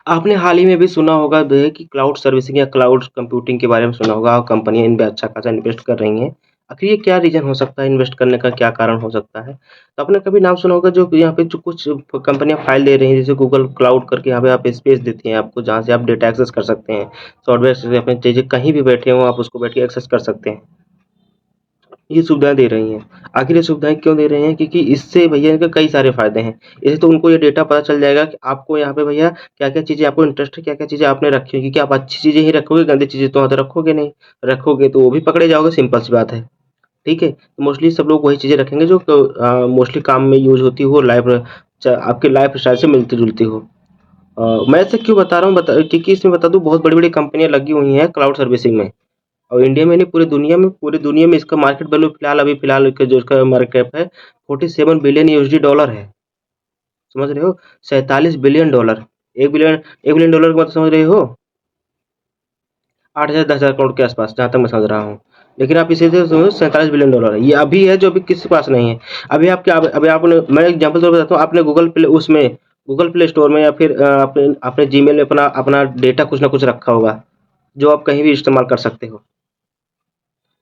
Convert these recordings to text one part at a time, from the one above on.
आपने हाल ही में भी सुना होगा कि क्लाउड सर्विसिंग या क्लाउड कंप्यूटिंग के बारे में सुना होगा, कंपनियाँ इन पे अच्छा खासा इन्वेस्ट कर रही हैं। आखिर ये क्या रीज़न हो सकता है, इन्वेस्ट करने का क्या कारण हो सकता है? तो आपने कभी नाम सुना होगा जो यहाँ पे जो कुछ कंपनियाँ फ़ाइल दे रही हैं, जैसे गूगल क्लाउड करके यहाँ पे आप स्पेस देती हैं आपको, जहाँ से आप डेटा एक्सेस कर सकते हैं। सॉफ्टवेयर से अपनी चीज़ें कहीं भी बैठे हों, आप उसको बैठ के एक्सेस कर सकते हैं। ये सुविधाएँ दे रही हैं। आखिर ये सुविधाएँ क्यों दे रही हैं? क्योंकि इससे भैया इनके कई सारे फ़ायदे हैं। इससे तो उनको ये डेटा पता चल जाएगा कि आपको यहाँ पे भैया क्या-क्या चीज़ें आपको इंटरेस्ट है, क्या-क्या चीज़ें आपने रखी हैं, क्योंकि आप अच्छी चीज़ें ही रखोगे, गंदी चीज़ें तो वहाँ तो रखोगे नहीं। रखोगे तो वो भी पकड़े जाओगे, सिंपल सी बात है। ठीक है? तो मोस्टली सब लोग वही चीज़ें रखेंगे जो मोस्टली काम में यूज़ होती हो, आपके लाइफ़ स्टाइल से मिलती-जुलती हो। मैं ऐसे क्यों बता रहा हूँ क्योंकि इसमें बता दूँ बहुत बड़ी-बड़ी कंपनियाँ लगी हुई हैं क्लाउड सर्विसिंग में। और इंडिया में नहीं पूरी दुनिया में इसका मार्केट वैल्यू फिलहाल का जो इसका मार्केट कैप है 47 बिलियन यूएसडी डॉलर है। समझ रहे हो? 47 बिलियन डॉलर। 1 बिलियन डॉलर का मतलब समझ रहे हो? 8,000 10,000 करोड़ के आसपास जहाँ तक मैं समझ रहा हूँ। लेकिन आप इसे जो समझो 47 बिलियन डॉलर है। ये अभी है जो अभी किसी के पास नहीं है। अभी आपने मैं एग्ज़ाम्पल तौर पे बताता हूँ आपने गूगल प्ले स्टोर में या फिर आपने अपने जीमेल में अपना अपना डेटा कुछ ना कुछ रखा होगा, जो आप कहीं भी इस्तेमाल कर सकते हो।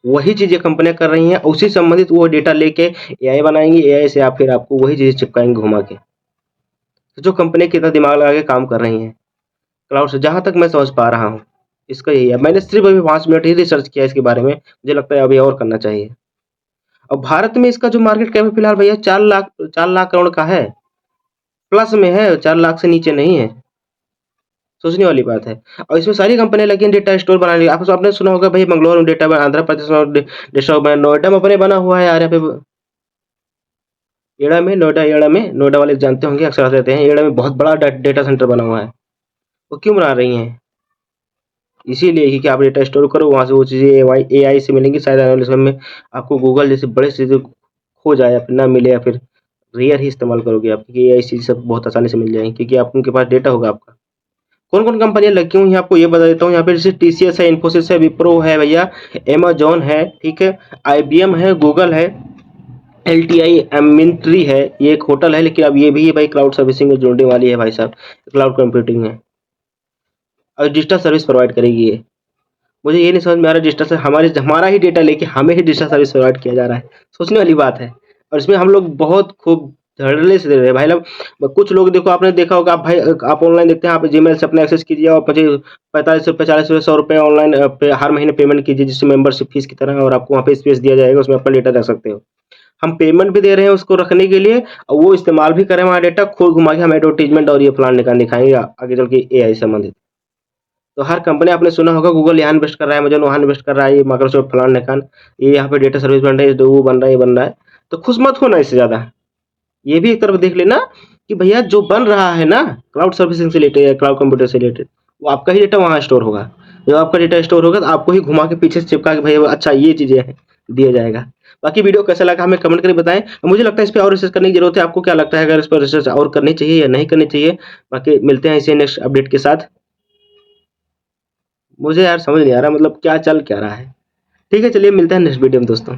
वही चीज़ें कंपनियाँ कर रही हैं, उसी संबंधित वो डेटा लेके एआई बनाएँगी, एआई से आप फिर आपको वही चीज़ें चिपकाएँगी घुमा के। तो जो कंपनी कितना दिमाग लगा के काम कर रही हैं, क्लाउड से जहाँ तक मैं समझ पा रहा हूँ, इसका यही है। मैंने सिर्फ़ अभी 5 मिनट ही रिसर्च किया इसके बारे में, मुझे लगता है अभी और करना चाहिए। और भारत में इसका जो मार्केट कैप है फिलहाल भैया 4 लाख करोड़ का है, प्लस में है, 4 लाख से नीचे नहीं है। सोचने वाली बात है। और इसमें सारी कंपनियाँ लगी हैं डेटा स्टोर बनाने आपने सुना होगा भई बैंगलोर में आंध्र प्रदेश में डेटा नोएडा में अपने बना हुआ है यार यहाँ पे एड़ा में नोएडा वाले जानते होंगे अक्सर रहते हैं। एड़ा में बहुत बड़ा डेटा सेंटर बना हुआ है। वो क्यों बना रही हैं? इसीलिए कि आप डेटा स्टोर करो वहाँ से वो चीज़ें एआई से मिलेंगी शायद आने वाले समय में आपको गूगल जैसे बड़े चीज़ें खो जाए या फिर ना मिले या फिर रेयर ही इस्तेमाल करोगे आप क्योंकि एआई चीज़ सब बहुत आसानी से मिल जाएँगी क्योंकि आप उनके पास डेटा होगा आपका। कौन-कौन कंपनियाँ लगी हुई हैं आपको ये बता देता हूँ यहाँ पे जैसे टीसीएस है, इन्फोसिस है, विप्रो है भैया, अमेज़न है, ठीक है? आईबीएम है, गूगल है, एलटीआई एमिंट्री है, ये एक होटल है लेकिन अब ये भी भाई क्लाउड सर्विसिंग में जुड़ने वाली है भाई साहब, क्लाउड कंप्यूटिंग में और डिजिटल सर्विस प्रोवाइड करेगी ये। मुझे ये नहीं समझ में आ रहा डिजिटल से हमारा ही डेटा लेके हमें ही डिजिटल सर्विस प्रोवाइड किया जा रहा है। सोचने वाली बात है और इसमें हम लोग बहुत खूब धड़ल्ले से दे रहे हैं भाई लोग कुछ लोग देखो आपने देखा होगा आप भाई आप ऑनलाइन देखते हैं आप जीमेल से अपना एक्सेस कीजिए और मुझे 45 रुपए 40 रुपए 100 रुपए ऑनलाइन पे हर महीने पेमेंट कीजिए जिससे मेंबरशिप फीस की तरह और आपको वहाँ पे स्पेस दिया जाएगा उसमें अपना डेटा रख सकते हो। हम पेमेंट भी दे रहे हैं उसको रखने के लिए और वो इस्तेमाल भी कर रहे हैं हमारा डेटा खुद घुमा के हमें एडवर्टाइज़मेंट और ये प्लान दिखाएँगे आगे चल के एआई संबंधित। तो हर कंपनी आपने सुना होगा गूगल यहाँ इन्वेस्ट कर रहा है, अमेज़न वहाँ इन्वेस्ट कर रहा है, ये माइक्रोसॉफ्ट फलान-ढिकान, ये यहाँ पे डेटा सर्विस बन रही है, तो वो बन रहा है, ये बन रहा है। तो खुश मत होना इससे ज़्यादा। ये भी एक तरफ देख लेना कि भैया जो बन रहा है ना क्लाउड सर्विसिंग से रिलेटेड या क्लाउड कंप्यूटर से रिलेटेड, वो आपका ही डेटा वहाँ स्टोर होगा। जब आपका डेटा स्टोर होगा तो आपको ही घुमा के पीछे से चिपका के भैया अच्छा ये चीज़ें हैं, दिया जाएगा। बाकी वीडियो कैसा लगा हमें कमेंट करके बताएँ। मुझे लगता है इस पे और रिसर्च करने की ज़रूरत है। आपको क्या लगता है अगर इस पर रिसर्च और करनी चाहिए या नहीं करनी चाहिए? बाकी मिलते हैं इसी नेक्स्ट अपडेट के साथ। मुझे यार समझ नहीं आ रहा मतलब क्या चल क्या रहा है। ठीक है चलिए मिलते हैं नेक्स्ट वीडियो में दोस्तों।